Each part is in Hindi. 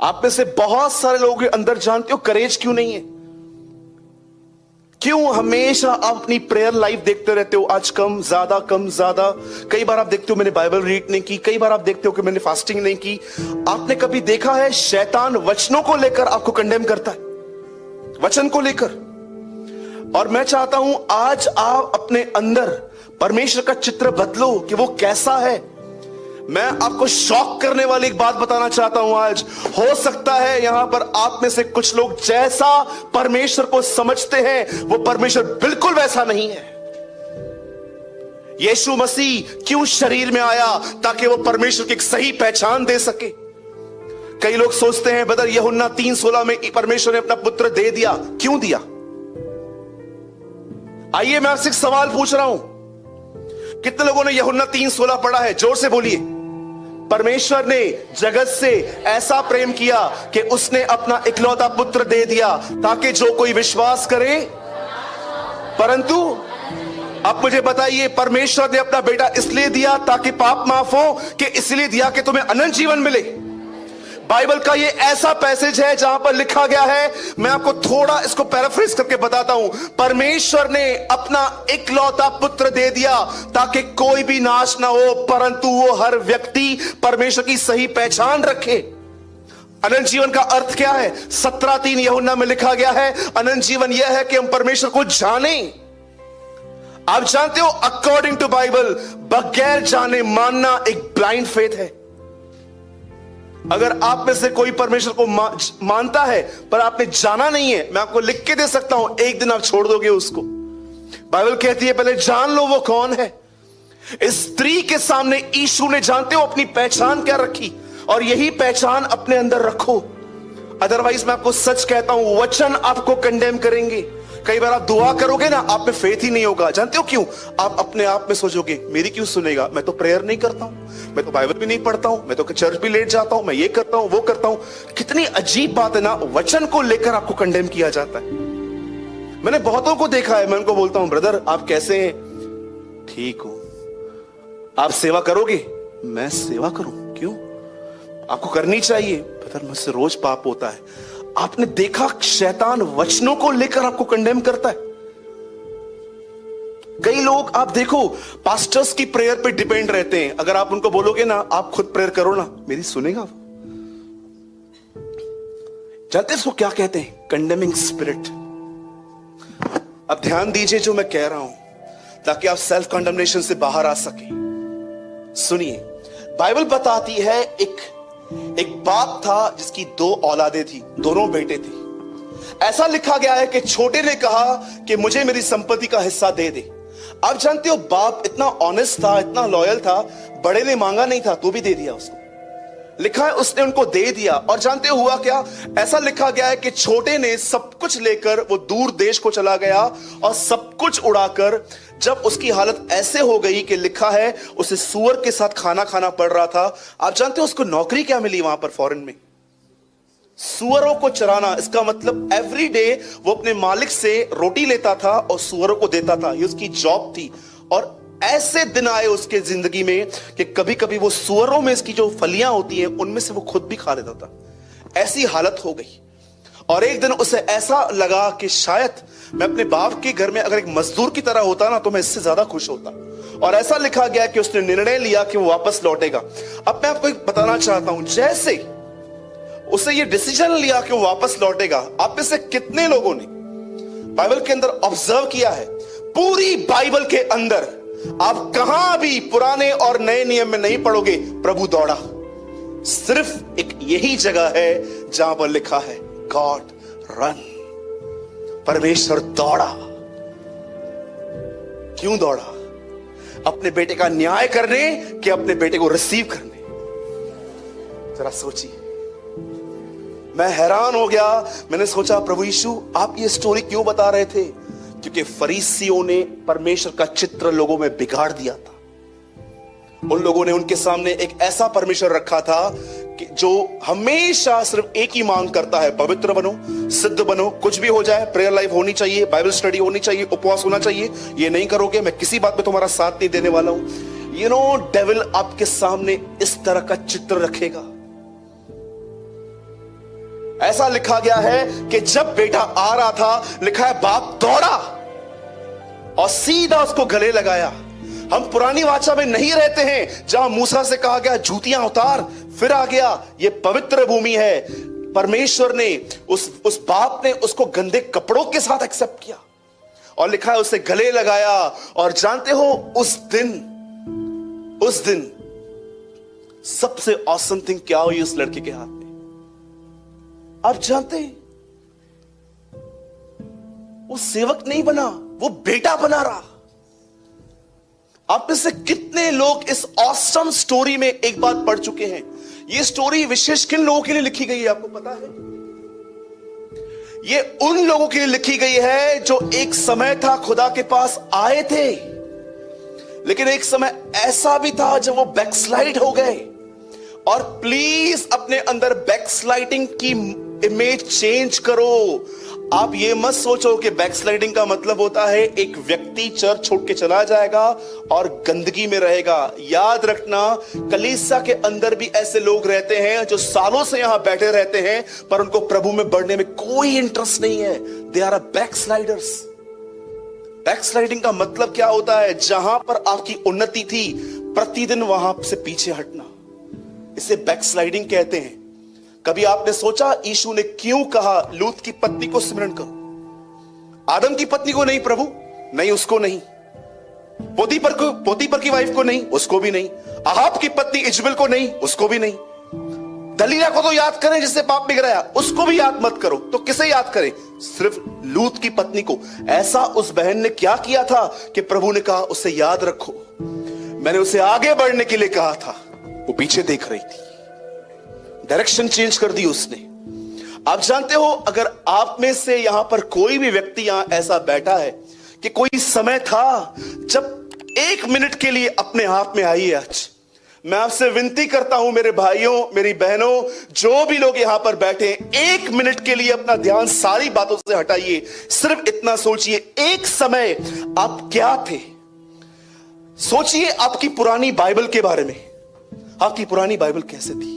आप में से बहुत सारे लोगों के अंदर जानते हो करेज क्यों नहीं है? क्यों हमेशा आप अपनी प्रेयर लाइफ देखते रहते हो, आज कम ज्यादा कम ज्यादा। कई बार आप देखते हो मैंने बाइबल रीड नहीं की, कई बार आप देखते हो कि मैंने फास्टिंग नहीं की। आपने कभी देखा है शैतान वचनों को लेकर आपको कंडेम करता है, वचन को लेकर? और मैं चाहता हूं आज आप अपने अंदर परमेश्वर का चित्र बदलो कि वो कैसा है। मैं आपको शॉक करने वाली एक बात बताना चाहता हूं आज। हो सकता है यहां पर आप में से कुछ लोग जैसा परमेश्वर को समझते हैं वो परमेश्वर बिल्कुल वैसा नहीं है। यीशु मसीह क्यों शरीर में आया? ताकि वो परमेश्वर की एक सही पहचान दे सके। कई लोग सोचते हैं ब्रदर यूहन्ना 3:16 में परमेश्वर ने अपना पुत्र दे दिया। क्यों दिया? आइए मैं आपसे एक सवाल पूछ रहा हूं, कितने लोगों ने यूहन्ना 3:16 पढ़ा है? जोर से बोलिए। परमेश्वर ने जगत से ऐसा प्रेम किया कि उसने अपना इकलौता पुत्र दे दिया ताकि जो कोई विश्वास करे, परंतु अब मुझे बताइए, परमेश्वर ने अपना बेटा इसलिए दिया ताकि पाप माफ हो कि इसलिए दिया कि तुम्हें अनंत जीवन मिले? बाइबल का ये ऐसा पैसेज है जहां पर लिखा गया है, मैं आपको थोड़ा इसको पैराफ्रेज करके बताता हूं। परमेश्वर ने अपना इकलौता पुत्र दे दिया ताकि कोई भी नाश ना हो, परंतु वो हर व्यक्ति परमेश्वर की सही पहचान रखे। अनंत जीवन का अर्थ क्या है? 17:3 यूहन्ना में लिखा गया है, अनंत जीवन यह है कि हम परमेश्वर को जाने। आप जानते हो अकॉर्डिंग टू बाइबल बगैर जाने मानना एक ब्लाइंड फेथ है। अगर आप में से कोई परमेश्वर को मानता है पर आपने जाना नहीं है, मैं आपको लिख के दे सकता हूं, एक दिन आप छोड़ दोगे उसको। बाइबल कहती है पहले जान लो वो कौन है। इस स्त्री के सामने यीशु ने, जानते हो, अपनी पहचान क्या रखी, और यही पहचान अपने अंदर रखो। अदरवाइज मैं आपको सच कहता हूं, वचन आपको कंडेम करेंगे। कई बार आप दुआ करोगे ना, आप में फेथ ही नहीं होगा। जानते हो क्यों? आप अपने आप में सोचोगे मेरी क्यों सुनेगा, मैं तो प्रेयर नहीं करता हूं, मैं तो बाइबल भी नहीं पढ़ता हूं, मैं तो चर्च भी लेट जाता हूं, मैं ये करता हूं वो करता हूं। कितनी अजीब बात है ना, वचन को लेकर आपको कंडेम किया जाता है। मैंने बहुतों को देखा है, मैं उनको बोलता हूं ब्रदर आप कैसे हैं? ठीक हूं। आप सेवा करोगे? मैं सेवा करूं? क्यों? आपको करनी चाहिए। ब्रदर मुझसे रोज पाप होता है। आपने देखा शैतान वचनों को लेकर आपको कंडेम करता है। कई लोग आप देखो पास्टर्स की प्रेयर पे डिपेंड रहते हैं। अगर आप उनको बोलोगे ना आप खुद प्रेयर करो ना, मेरी सुनेगा वो? जानते इसको क्या कहते हैं? Condemning spirit. अब ध्यान दीजिए जो मैं कह रहा हूं, ताकि आप सेल्फ कंडेमनेशन से बाहर आ सके। सुनिए, बाइबल बताती है एक बाप था जिसकी 2 औलादें थी, दोनों बेटे थे। ऐसा लिखा गया है कि छोटे ने कहा कि मुझे मेरी संपत्ति का हिस्सा दे दे। आप जानते हो बाप इतना ऑनेस्ट था, इतना लॉयल था, बड़े ने मांगा नहीं था तो भी दे दिया उसको। लिखा है उसने उनको दे दिया। और जानते हो हुआ क्या? ऐसा लिखा गया है कि छोटे ने सब कुछ लेकर वो दूर देश को चला गया और सब कुछ उड़ाकर, जब उसकी हालत ऐसे हो गई कि लिखा है उसे सूअर के साथ खाना खाना पड़ रहा था। आप जानते हो उसको नौकरी क्या मिली वहां पर फॉरेन में? सूअरों को चराना। इसका मतलब एवरी डे वो अपने मालिक से रोटी लेता था और सूअरों को देता था, ये उसकी जॉब थी। और ऐसे दिन आए उसके जिंदगी में कि कभी कभी वो सूअरों में इसकी जो फलियां होती हैं उनमें से वो खुद भी खा लेता था। ऐसी हालत हो गई। और एक दिन उसे ऐसा लगा कि शायद मैं अपने बाप के घर में अगर एक मजदूर की तरह होता ना तो मैं इससे ज्यादा खुश होता। और ऐसा लिखा गया कि उसने निर्णय लिया कि वो वापस लौटेगा। अब मैं आपको एक बताना चाहता हूं, जैसे उसे ये डिसीजन लिया कि वो वापस लौटेगा, आप में से कितने लोगों ने बाइबल के अंदर ऑब्जर्व किया है? पूरी बाइबल के अंदर आप कहां भी पुराने और नए नियम में नहीं पढ़ोगे प्रभु दौड़ा। सिर्फ एक यही जगह है जहां पर लिखा है गॉड रन। परमेश्वर दौड़ा। क्यों दौड़ा? अपने बेटे का न्याय करने कि अपने बेटे को रिसीव करने? जरा सोचिए। मैं हैरान हो गया। मैंने सोचा प्रभु यीशु आप ये स्टोरी क्यों बता रहे थे? क्योंकि फरीसियों ने परमेश्वर का चित्र लोगों में बिगाड़ दिया था। उन लोगों ने उनके सामने एक ऐसा परमेश्वर रखा था कि जो हमेशा सिर्फ एक ही मांग करता है, पवित्र बनो, सिद्ध बनो, कुछ भी हो जाए, प्रेयर लाइफ होनी चाहिए, बाइबल स्टडी होनी चाहिए, उपवास होना चाहिए। ये नहीं करोगे मैं किसी बात में तुम्हारा साथ नहीं देने वाला हूं। डेविल आपके सामने इस तरह का चित्र रखेगा। ऐसा लिखा गया है कि जब बेटा आ रहा था, लिखा है बाप दौड़ा और सीधा उसको गले लगाया। हम पुरानी वाचा में नहीं रहते हैं जहां मूसा से कहा गया जूतियां उतार, फिर आ गया। ये पवित्र भूमि है। परमेश्वर ने उस बाप ने उसको गंदे कपड़ों के साथ एक्सेप्ट किया और लिखा है उसे गले लगाया। और जानते हो उस दिन सबसे ऑसम थिंग क्या हुई उस लड़के के हाथ में? आप जानते हैं, वो सेवक नहीं बना, वो बेटा बना रहा। आप में से कितने लोग इस ऑसम स्टोरी में एक बात पढ़ चुके हैं? ये स्टोरी विशेष किन लोगों के लिए लिखी गई है आपको पता है? ये उन लोगों के लिए लिखी गई है जो एक समय था खुदा के पास आए थे, लेकिन एक समय ऐसा भी था जब वो बैकस्लाइड हो गए। और प्लीज अपने अंदर बैकस्लाइडिंग की इमेज चेंज करो। आप ये मत सोचो कि बैकस्लाइडिंग का मतलब होता है एक व्यक्ति चर्च छोड़ के चला जाएगा और गंदगी में रहेगा। याद रखना, कलीसिया के अंदर भी ऐसे लोग रहते हैं जो सालों से यहां बैठे रहते हैं पर उनको प्रभु में बढ़ने में कोई इंटरेस्ट नहीं है। They are बैकस्लाइडर्स। बैकस्लाइडिंग का मतलब क्या होता है? जहां पर आपकी उन्नति थी प्रतिदिन वहां से पीछे हटना, इसे बैकस्लाइडिंग कहते हैं। कभी आपने सोचा यीशु ने क्यों कहा लूत की पत्नी को स्मरण करो? आदम की पत्नी को नहीं प्रभु, नहीं उसको नहीं। पोतीपर की वाइफ को नहीं, उसको भी नहीं। अहाब की पत्नी इजबेल को नहीं, उसको भी नहीं। दलीला को तो याद करें जिससे पाप बिगड़ाया, उसको भी याद मत करो। तो किसे याद करें? सिर्फ लूत की पत्नी को। ऐसा उस बहन ने क्या किया था कि प्रभु ने कहा उसे याद रखो, मैंने उसे आगे बढ़ने के लिए कहा था। वो पीछे देख रही थी, डायरेक्शन चेंज कर दी उसने। आप जानते हो, अगर आप में से यहां पर कोई भी व्यक्ति यहां ऐसा बैठा है कि कोई समय था जब एक मिनट के लिए अपने आप में आइए। आज मैं आपसे विनती करता हूं मेरे भाइयों, मेरी बहनों, जो भी लोग यहां पर बैठे, एक मिनट के लिए अपना ध्यान सारी बातों से हटाइए। सिर्फ इतना सोचिए, एक समय आप क्या थे? सोचिए आपकी पुरानी बाइबल के बारे में। आपकी पुरानी बाइबल कैसे थी?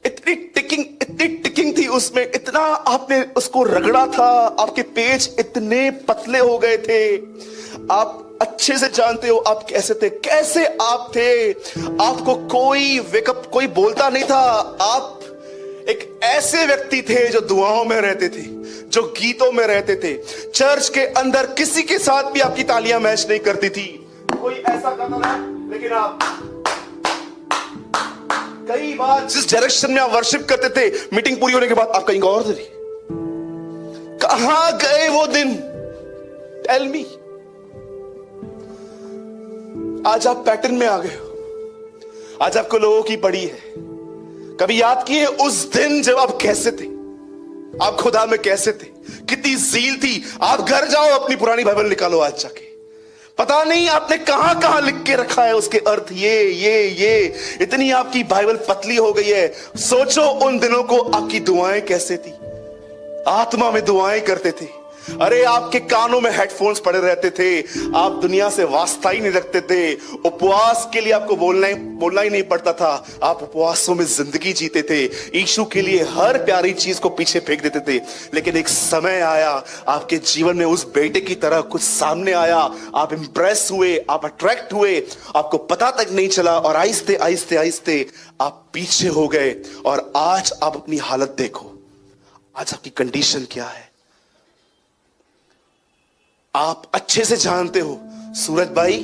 इतनी टिकिंग थी उसमें, इतना आपने उसको रगड़ा था, आपके पेज इतने पतले हो गए थे। आप अच्छे से जानते हो आप कैसे थे, कैसे आप थे। आपको कोई बोलता नहीं था। आप एक ऐसे व्यक्ति थे जो दुआओं में रहते थे, जो गीतों में रहते थे। चर्च के अंदर किसी के साथ भी आपकी तालियां मैच नहीं करती थी। कोई ऐसा करता था, लेकिन आप कई बार जिस डायरेक्शन में आप वर्शिप करते थे, मीटिंग पूरी होने के बाद आप कहीं और थे। कहां गए वो दिन? Tell me. आज आप पैटर्न में आ गए हो। आज आपको लोगों की पड़ी है। कभी याद किए उस दिन जब आप कैसे थे? आप खुदा में कैसे थे? कितनी ज़ील थी? आप घर जाओ, अपनी पुरानी बाइबल निकालो आज जाके। पता नहीं आपने कहां कहां लिख के रखा है उसके अर्थ, ये इतनी आपकी बाइबल पतली हो गई है। सोचो उन दिनों को, आपकी दुआएं कैसे थी? आत्मा में दुआएं करते थे। अरे आपके कानों में हेडफोन्स पड़े रहते थे, आप दुनिया से वास्ता ही नहीं रखते थे। उपवास के लिए आपको बोलना ही नहीं पड़ता था। आप उपवासों में जिंदगी जीते थे। यीशु के लिए हर प्यारी चीज को पीछे फेंक देते थे। लेकिन एक समय आया आपके जीवन में, उस बेटे की तरह कुछ सामने आया। आप इंप्रेस हुए, आप अट्रैक्ट हुए, आपको पता तक नहीं चला, और आहिस्ते आहिस्ते आहिस्ते आप पीछे हो गए। और आज आप अपनी हालत देखो, आज आपकी कंडीशन क्या है। आप अच्छे से जानते हो, सूरज भाई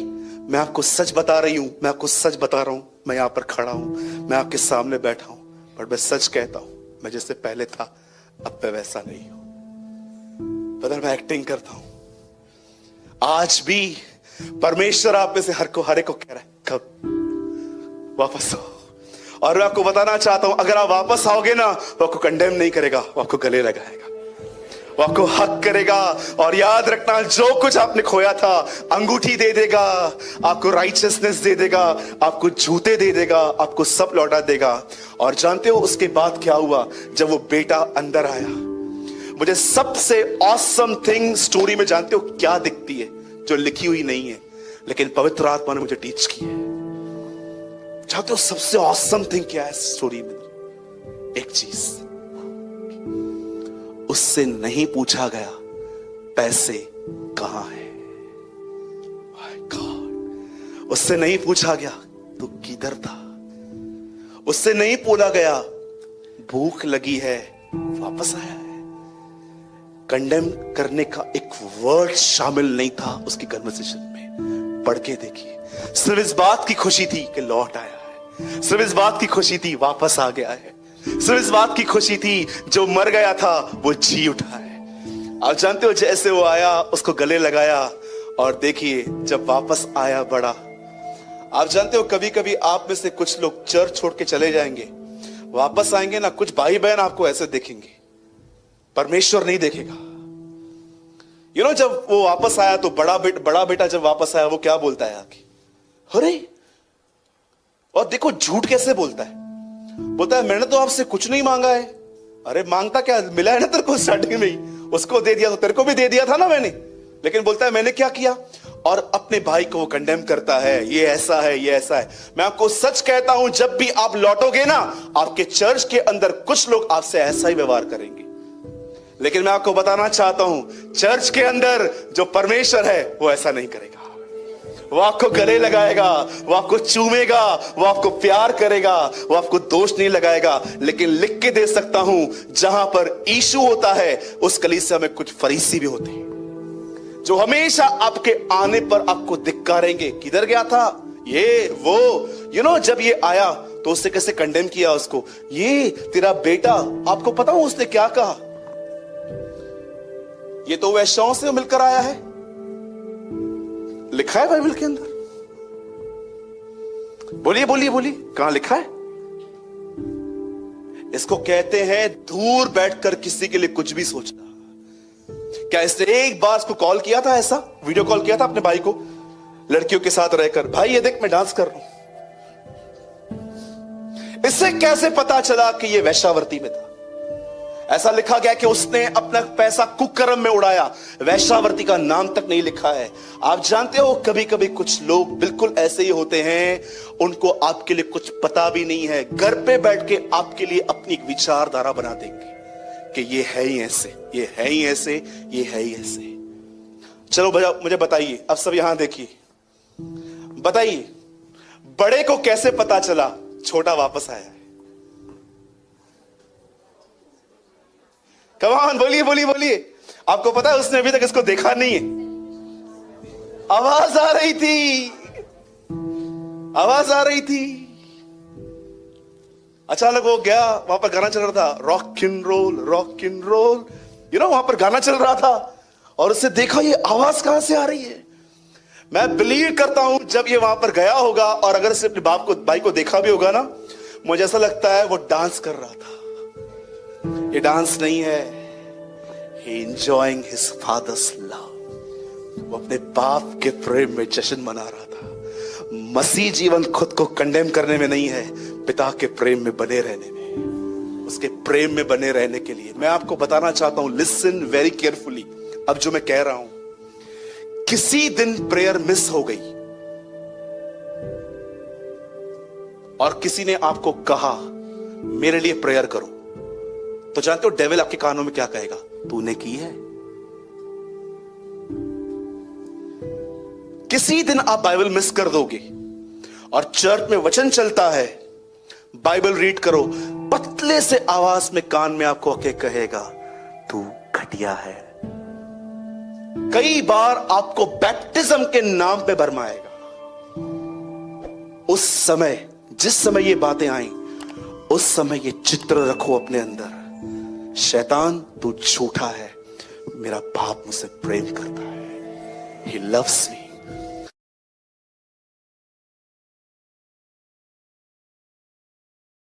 मैं आपको सच बता रही हूं, मैं आपको सच बता रहा हूं। मैं यहां पर खड़ा हूं, मैं आपके सामने बैठा हूं, पर मैं सच कहता हूं, मैं जैसे पहले था अब मैं वैसा नहीं हूं। बदल मैं एक्टिंग करता हूं। आज भी परमेश्वर आप में से हर एक को कह रहा है कब वापस आओ। और मैं आपको बताना चाहता हूं, अगर आप वापस आओगे ना, वो आपको कंडेम नहीं करेगा, वो आपको गले लगाएगा, वो आपको हक करेगा। और याद रखना, जो कुछ आपने खोया था, अंगूठी दे देगा, आपको राइचियसनेस दे देगा, आपको जूते दे देगा, आपको सब लौटा देगा। और जानते हो उसके बाद क्या हुआ? जब वो बेटा अंदर आया, मुझे सबसे ऑसम थिंग स्टोरी में जानते हो क्या दिखती है, जो लिखी हुई नहीं है लेकिन पवित्र आत्मा ने मुझे टीच की है। जानते हो सबसे ऑसम थिंग क्या है स्टोरी में? एक चीज, उससे नहीं पूछा गया पैसे कहां है। माय गॉड, उससे नहीं पूछा गया तू किधर था। उससे नहीं बोला गया भूख लगी है, वापस आया है। कंडेम करने का एक वर्ड शामिल नहीं था उसकी कन्वर्सेशन में। पढ़ के देखिए, सिर्फ इस बात की खुशी थी कि लौट आया है, सिर्फ इस बात की खुशी थी वापस आ गया है, सिर्फ इस बात की खुशी थी जो मर गया था वो जी उठा है। आप जानते हो, जैसे वो आया उसको गले लगाया और देखिए जब वापस आया बड़ा। आप जानते हो, कभी कभी आप में से कुछ लोग चर्च छोड़ के चले जाएंगे, वापस आएंगे ना, कुछ भाई बहन आपको ऐसे देखेंगे, परमेश्वर नहीं देखेगा। जब वो वापस आया तो बड़ा बेटा जब वापस आया वो क्या बोलता है आके, अरे, और देखो झूठ कैसे बोलता है, बोलता है मैंने तो आपसे कुछ नहीं मांगा है। अरे मांगता क्या, मिला है ना तेरे को स्टार्टिंग में ही, उसको दे दिया तो तेरे को भी दे दिया था ना मैंने। लेकिन बोलता है मैंने क्या किया, और अपने भाई को वो कंडेम करता है, ये ऐसा है, ये ऐसा है। मैं आपको सच कहता हूं, जब भी आप लौटोगे ना, आपके चर्च के अंदर कुछ लोग आपसे ऐसा ही व्यवहार करेंगे। लेकिन मैं आपको बताना चाहता हूं, चर्च के अंदर जो परमेश्वर है वो ऐसा नहीं करेगा। वो आपको गले लगाएगा, वो आपको चूमेगा, वो आपको प्यार करेगा, वो आपको दोष नहीं लगाएगा। लेकिन लिख के दे सकता हूं, जहां पर यीशु होता है उस कलीसिया में कुछ फरीसी भी होते हैं जो हमेशा आपके आने पर आपको धिक्कारेंगे। किधर गया था ये वो, जब ये आया तो उससे कैसे कंडेम किया उसको, ये तेरा बेटा। आपको पता हो उसने क्या कहा, ये तो वैश्याओं से मिलकर आया है, लिखा है बाइबल के अंदर। बोलिए बोलिए बोलिए, कहां लिखा है। इसको कहते हैं दूर बैठकर किसी के लिए कुछ भी सोचना। क्या इसने एक बार इसको कॉल किया था, ऐसा वीडियो कॉल किया था अपने भाई को लड़कियों के साथ रहकर, भाई ये देख मैं डांस कर रहा हूं। इससे कैसे पता चला कि ये वैश्यावर्ती में था। ऐसा लिखा गया कि उसने अपना पैसा कुकर्म में उड़ाया, वैश्यावर्ती का नाम तक नहीं लिखा है। आप जानते हो, कभी कभी कुछ लोग बिल्कुल ऐसे ही होते हैं, उनको आपके लिए कुछ पता भी नहीं है, घर पे बैठ के आपके लिए अपनी एक विचारधारा बना देंगे कि ये है ही ऐसे, ये है ही ऐसे, ये है ही ऐसे। चलो भैया मुझे बताइए, अब सब यहां देखिए, बताइए बड़े को कैसे पता चला छोटा वापस आया है। कम ऑन, बोलिए बोलिए बोलिए। आपको पता है उसने अभी तक इसको देखा नहीं है। आवाज आ रही थी, आवाज आ रही थी। अचानक वो गया, वहां पर गाना चल रहा था, rock and roll, rock and roll, वहां पर गाना चल रहा था, और उससे देखा ये आवाज कहां से आ रही है। मैं बिलीव करता हूं जब ये वहां पर गया होगा और अगर से अपने भाई को देखा भी होगा ना, मुझे ऐसा लगता है वो डांस कर रहा था। ये डांस नहीं है, he enjoying his father's love। वो अपने बाप के प्रेम में जश्न मना रहा था। मसीह जीवन खुद को कंडेम करने में नहीं है, पिता के प्रेम में बने रहने में, उसके प्रेम में बने रहने के लिए। मैं आपको बताना चाहता हूं, लिसन वेरी केयरफुली। अब जो मैं कह रहा हूं, किसी दिन प्रेयर मिस हो गई और किसी ने आपको कहा मेरे लिए प्रेयर करो, तो जानते हो डेविल आपके कानों में क्या कहेगा, तूने की है। किसी दिन आप बाइबल मिस कर दोगे और चर्च में वचन चलता है, बाइबल रीड करो, पतले से आवाज में कान में आपको आके कहेगा तू घटिया है। कई बार आपको बैप्टिज्म के नाम पे भरमाएगा। उस समय, जिस समय ये बातें आई, उस समय ये चित्र रखो अपने अंदर, शैतान तू झूठा है, मेरा बाप मुझसे प्रेम करता है, he loves me।